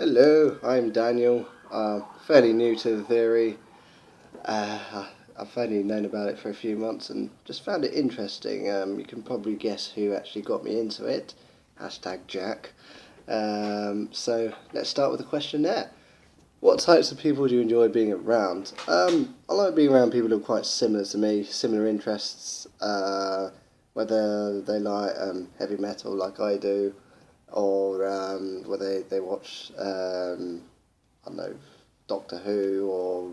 Hello, I'm Daniel. Fairly new to the theory. I've only known about it for a few months and just found it interesting. You can probably guess who actually got me into it. Hashtag Jack. So let's start with a question there. What types of people do you enjoy being around? I like being around people who are quite similar to me, similar interests, whether they like heavy metal like I do, or whether they watch, I don't know, Doctor Who, or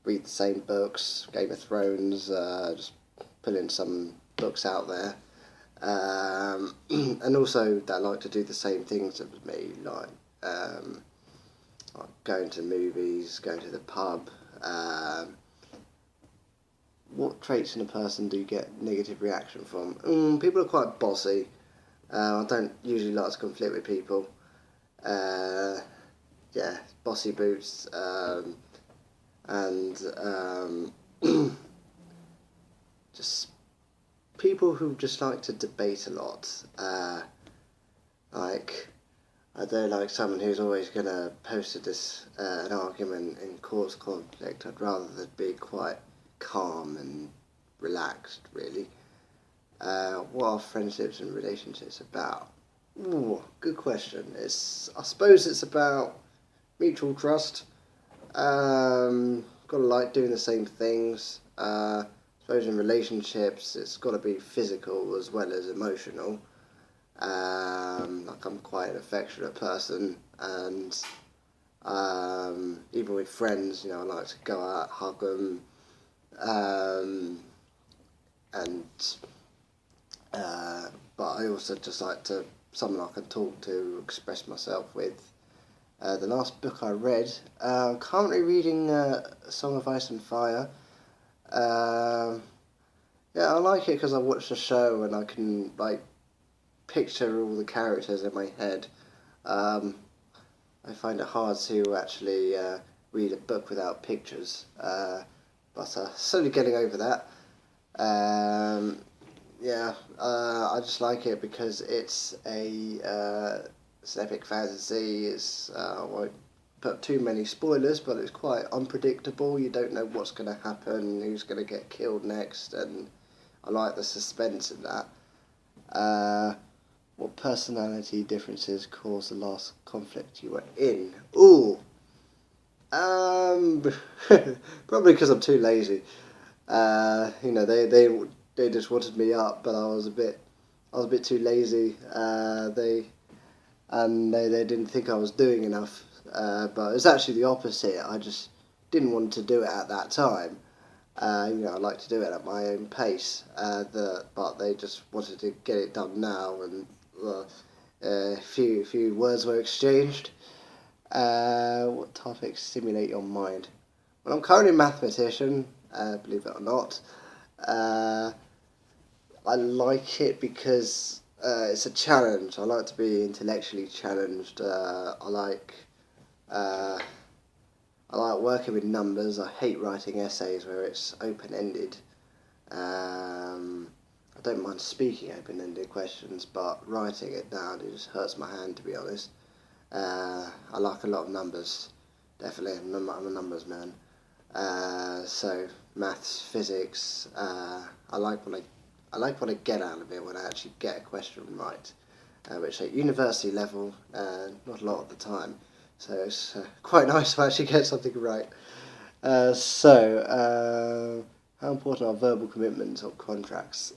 read the same books, Game of Thrones, just pulling some books out there. And also they like to do the same things as me, like going to movies, going to the pub. What traits in a person do you get negative reaction from? People are quite bossy. I don't usually like to conflict with people. Uh, yeah, bossy boots, and just people who just like to debate a lot. Like, I don't like someone who's always going to post an argument and cause conflict. I'd rather than be quite calm and relaxed, really. What are friendships and relationships about? Ooh, good question. I suppose it's about mutual trust. Gotta like doing the same things. I suppose in relationships, it's got to be physical as well as emotional. Like I'm quite an affectionate person, and even with friends, I like to go out, hug them, and but I also just like to someone I can talk to, express myself with. The last book I read, currently reading Song of Ice and Fire. Um yeah, I like it because I watched the show and I can picture all the characters in my head. Um, I find it hard to actually read a book without pictures, but slowly getting over that. Um, yeah, I just like it because it's an epic fantasy. I won't put too many spoilers, but it's quite unpredictable. You don't know what's going to happen, who's going to get killed next, and I like the suspense in that. Uh, what personality differences caused the last conflict you were in? Ooh, um, probably because I'm too lazy. They just wanted me up, but I was a bit too lazy. They didn't think I was doing enough. But it was actually the opposite. I just didn't want to do it at that time. I like to do it at my own pace. But they just wanted to get it done now, and a few words were exchanged. What topics stimulate your mind? Well, I'm currently a mathematician, believe it or not. Uh, I like it because it's a challenge. I like to be intellectually challenged. Uh, I like working with numbers. I hate writing essays where it's open ended. I don't mind speaking open ended questions, but writing it down it just hurts my hand, to be honest. I like a lot of numbers. Definitely, I'm a numbers man. So maths, physics. I like what I get out of it when I actually get a question right, which at university level, not a lot of the time. So it's quite nice to actually get something right. How important are verbal commitments or contracts?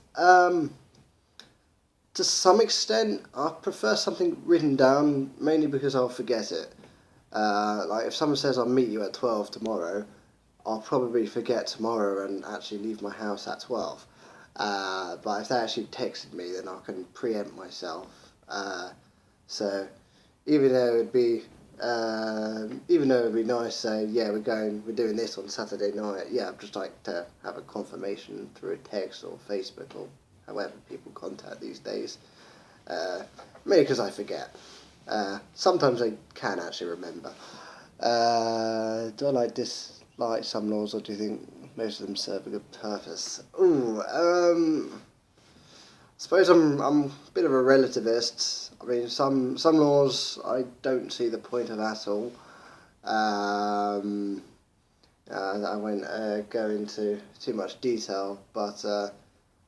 To some extent, I prefer something written down, mainly because I'll forget it. Like if someone says I'll meet you at 12 tomorrow, I'll probably forget tomorrow and actually leave my house at 12. But if they actually texted me, then I can preempt myself. So even though it'd be even though it'd be nice saying, yeah, we're doing this on Saturday night. Yeah, I'd just like to have a confirmation through a text or Facebook or however people contact these days. Maybe because I forget. Sometimes I can actually remember. Do I dislike some laws, or do you think most of them serve a good purpose? Ooh, suppose I'm a bit of a relativist. I mean, some laws I don't see the point of at all. Um, I won't go into too much detail, but I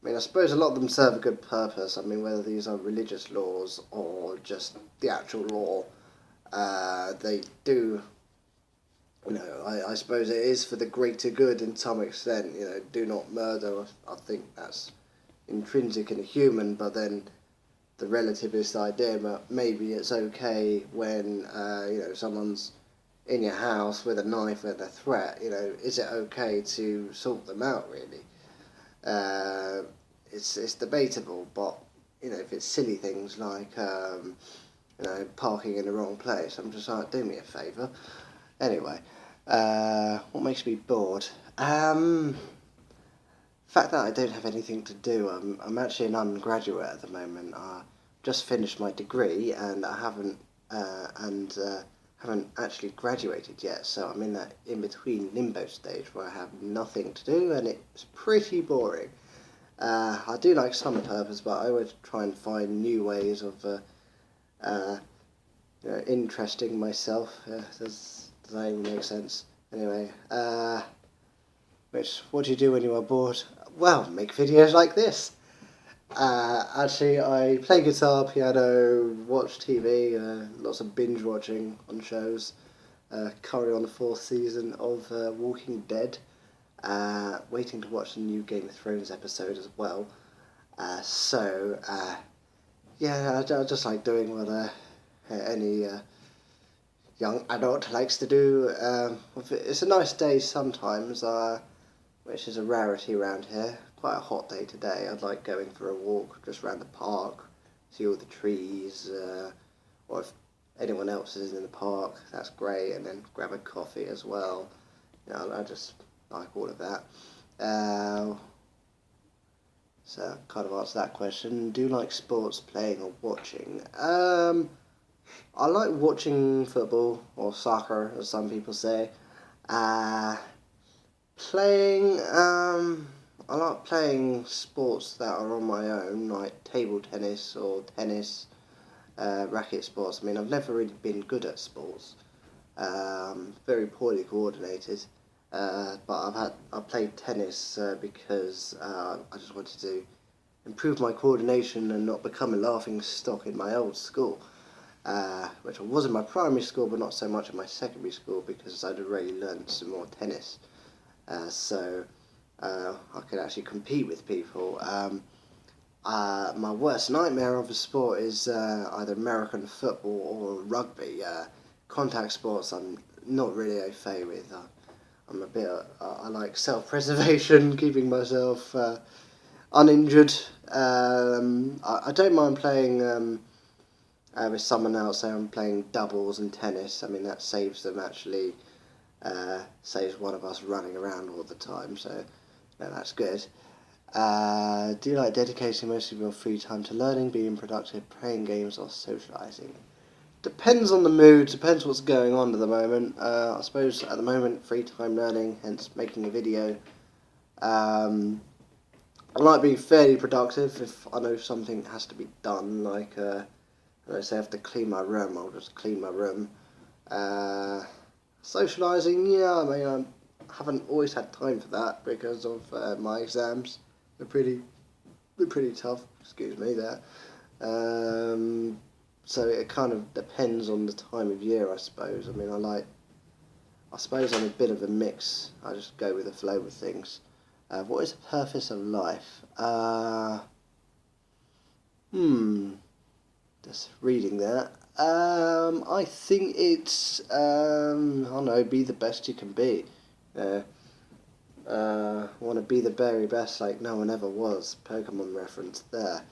mean, I suppose a lot of them serve a good purpose. I mean, whether these are religious laws or just the actual law, they do. I suppose it is for the greater good in some extent. Do not murder. I think that's intrinsic in a human, but then the relativist idea, but maybe it's okay when someone's in your house with a knife and a threat. Is it okay to sort them out? Really, it's debatable, but if it's silly things like parking in the wrong place, I'm just like, do me a favour. Anyway, what makes me bored? The fact that I don't have anything to do. I'm actually an undergraduate at the moment. I just finished my degree and I haven't actually graduated yet. So I'm in that in between limbo stage where I have nothing to do and it's pretty boring. I do like some purpose, but I always try and find new ways of interesting myself. Does that even make sense? Anyway, what do you do when you are bored? Well, make videos like this. Actually, I play guitar, piano, watch TV, lots of binge watching on shows. Currently on the 4th season of Walking Dead. Waiting to watch the new Game of Thrones episode as well. Yeah, I just like doing what any young adult likes to do. It's a nice day sometimes, which is a rarity around here. Quite a hot day today. I'd like going for a walk just around the park, see all the trees, or if anyone else is in the park, that's great, and then grab a coffee as well. I just like all of that. So kind of answer that question. Do you like sports, playing or watching? I like watching football or soccer, as some people say. Playing, I like playing sports that are on my own, like table tennis or tennis, racket sports. I mean, I've never really been good at sports. Very poorly coordinated. But I've played tennis because I just wanted to improve my coordination and not become a laughing stock in my old school, which I was in my primary school, but not so much in my secondary school because I'd already learned some more tennis. So I could actually compete with people. My worst nightmare of a sport is either American football or rugby. Contact sports I'm not really au fait with. I'm a bit. I like self-preservation, keeping myself uninjured. I don't mind playing with someone else. Say I'm playing doubles and tennis. I mean that saves them actually. Saves one of us running around all the time. So that's good. Do you like dedicating most of your free time to learning, being productive, playing games, or socialising? Depends on the mood, depends what's going on at the moment. I suppose at the moment, free time learning, hence making a video. I like being fairly productive if I know something has to be done, like, say I have to clean my room, I'll just clean my room. Socialising, yeah, I mean, I haven't always had time for that because of my exams. They're pretty tough, excuse me, there. So it kind of depends on the time of year, I suppose. I mean, I suppose I'm a bit of a mix. I just go with the flow with things. What is the purpose of life? Just reading that. I think it's, I don't know, be the best you can be. Want to be the very best like no one ever was. Pokemon reference there.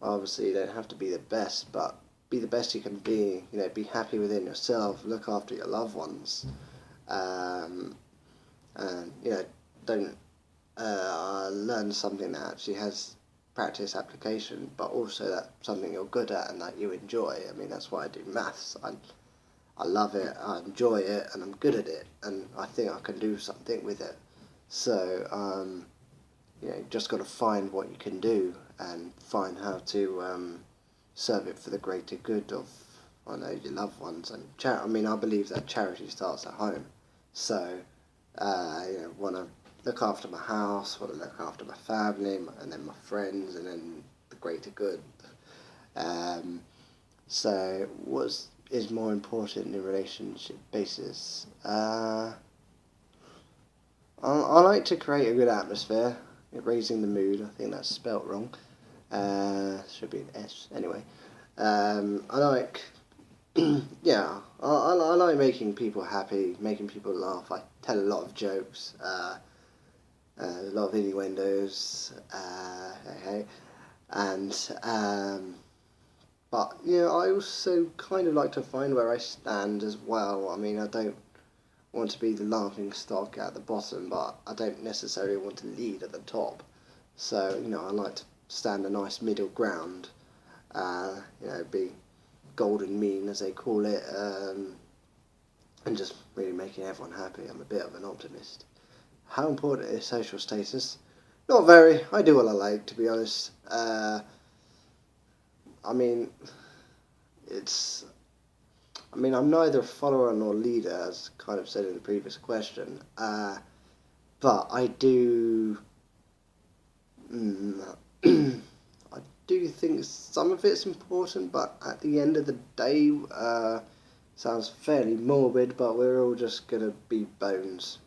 Obviously you don't have to be the best, but be the best you can be. Be happy within yourself. Look after your loved ones. And don't learn something that actually has practice application, but also that something you're good at and that you enjoy. I mean, that's why I do maths. I love it, I enjoy it, and I'm good at it, and I think I can do something with it. So, you just got to find what you can do and find how to serve it for the greater good of, I know, your loved ones. And I mean, I believe that charity starts at home. So, want to look after my house, want to look after my family, and then my friends, and then the greater good. So, what is more important in a relationship basis? I like to create a good atmosphere, raising the mood. I think that's spelt wrong. Should be an S anyway. I like, yeah, I like making people happy, making people laugh. I tell a lot of jokes, a lot of innuendos, and but I also kind of like to find where I stand as well. I mean, I don't want to be the laughing stock at the bottom, but I don't necessarily want to lead at the top. So I like to stand a nice middle ground. Be golden mean, as they call it, and just really making everyone happy. I'm a bit of an optimist. How important is social status? Not very. I do what I like, to be honest. I'm neither a follower nor leader, as kind of said in the previous question. But I do. I do think some of it's important, but at the end of the day, sounds fairly morbid, but we're all just gonna be bones.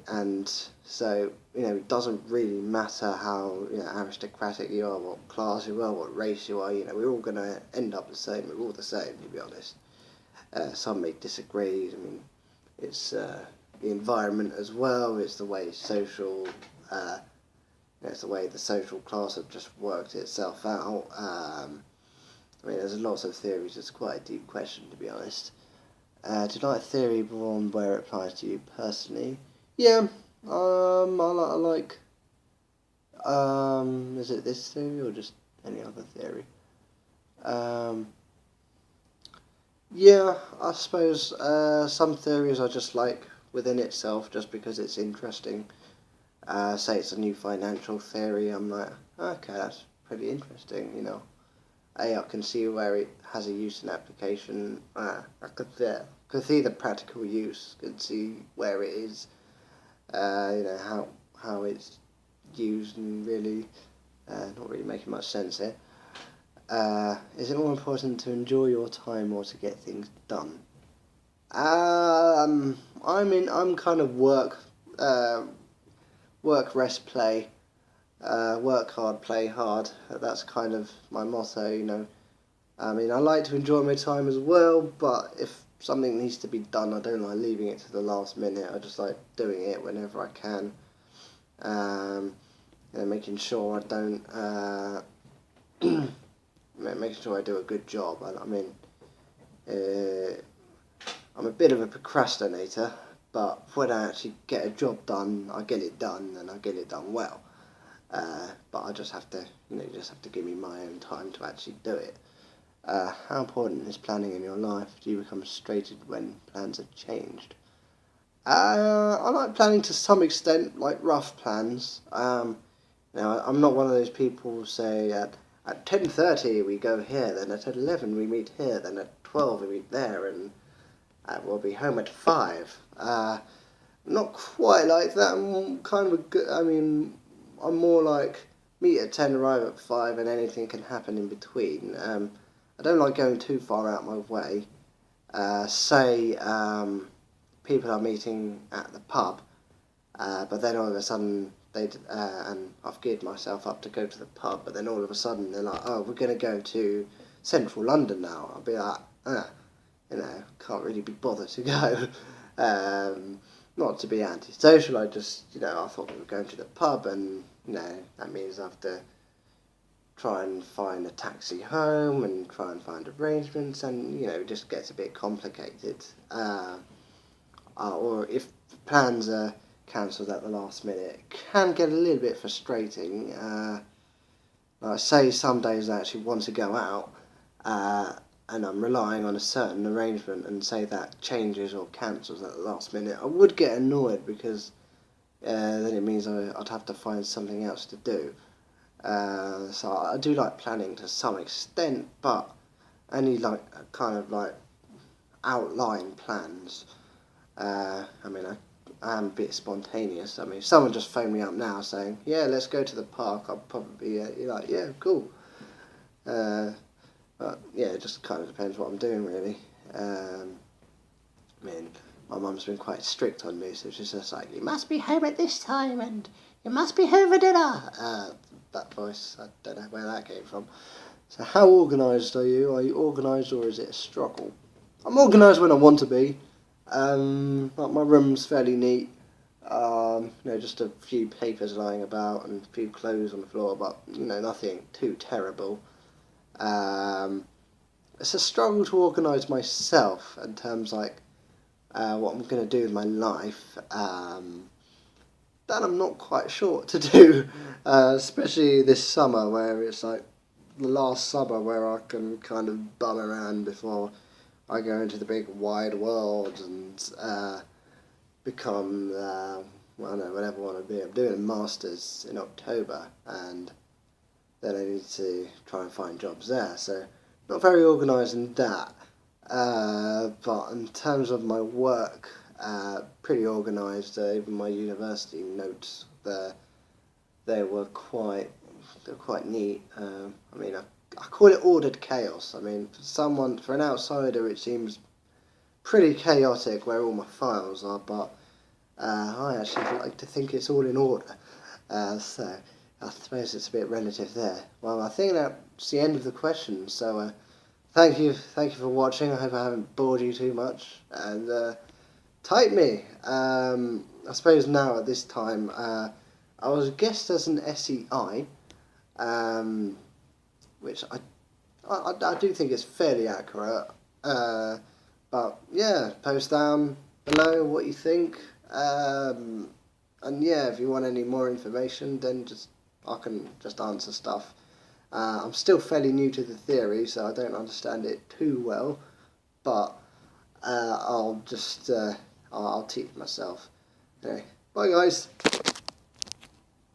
And so, it doesn't really matter how aristocratic you are, what class you are, what race you are. We're all going to end up the same. We're all the same, to be honest. Some may disagree. I mean, it's the environment as well. It's the way it's the way the social class have just worked itself out. There's lots of theories. It's quite a deep question, to be honest. Do you like theory on where it applies to you personally? Yeah, I like, is it this theory or just any other theory? Yeah, I suppose some theories I just like within itself just because it's interesting. Say it's a new financial theory, I'm like, okay, that's pretty interesting, I can see where it has a use and application. I could see the practical use, could see where it is. How it's used, and really not really making much sense here. Is it more important to enjoy your time or to get things done? I'm kind of work, rest, play, work hard, play hard. That's kind of my motto. I like to enjoy my time as well, but if something needs to be done, I don't like leaving it to the last minute. I just like doing it whenever I can. Making sure I don't, making sure I do a good job. I'm a bit of a procrastinator, but when I actually get a job done, I get it done, and I get it done well. But I just have to, give me my own time to actually do it. How important is planning in your life? Do you become frustrated when plans have changed? I like planning to some extent, like rough plans. I'm not one of those people who say at 10:30 we go here, then at 11 we meet here, then at 12 we meet there, and we'll be home at 5. Not quite like that. I'm kind of I'm more like meet at 10, arrive at 5, and anything can happen in between. I don't like going too far out my way. Say people are meeting at the pub, but then all of a sudden and I've geared myself up to go to the pub, but then all of a sudden they're like, oh, we're going to go to central London now. I'll be like, can't really be bothered to go. Not to be antisocial, I just, I thought we were going to the pub, and, that means I have to try and find a taxi home and try and find arrangements, and, it just gets a bit complicated. Or if plans are cancelled at the last minute, it can get a little bit frustrating. Like say some days I actually want to go out, and I'm relying on a certain arrangement, and say that changes or cancels at the last minute, I would get annoyed because then it means I'd have to find something else to do. So I do like planning to some extent, but only like kind of like outline plans. I mean, I am a bit spontaneous. I mean, if someone just phoned me up now saying, "Yeah, let's go to the park," I'd probably be like, "Yeah, cool." But yeah, it just kind of depends what I'm doing, really. I mean, my mum's been quite strict on me, so she's just like, "You must be home at this time, and you must be home for dinner." That voice, I don't know where that came from. So how organised are you? Are you organised, or is it a struggle? I'm organised when I want to be. Like my room's fairly neat. Just a few papers lying about and a few clothes on the floor, but nothing too terrible. It's a struggle to organise myself in terms like what I'm going to do with my life. That I'm not quite sure what to do, especially this summer where it's like the last summer where I can kind of bum around before I go into the big wide world and become, I don't know, whatever I want to be. I'm doing a master's in October, and then I need to try and find jobs there. So not very organised in that. But in terms of my work, pretty organised. Even my university notes there, they were quite neat. I mean, I call it ordered chaos. I mean, for an outsider, it seems pretty chaotic where all my files are, but I actually like to think it's all in order. So I suppose it's a bit relative there. Well, I think that's the end of the question. So thank you for watching. I hope I haven't bored you too much. And type me. I suppose now at this time, I was a guest as an SEI, which I do think is fairly accurate. But yeah, post down below what you think. And yeah, if you want any more information, then I can just answer stuff. I'm still fairly new to the theory, so I don't understand it too well. But I'll teach myself. Anyway, bye guys.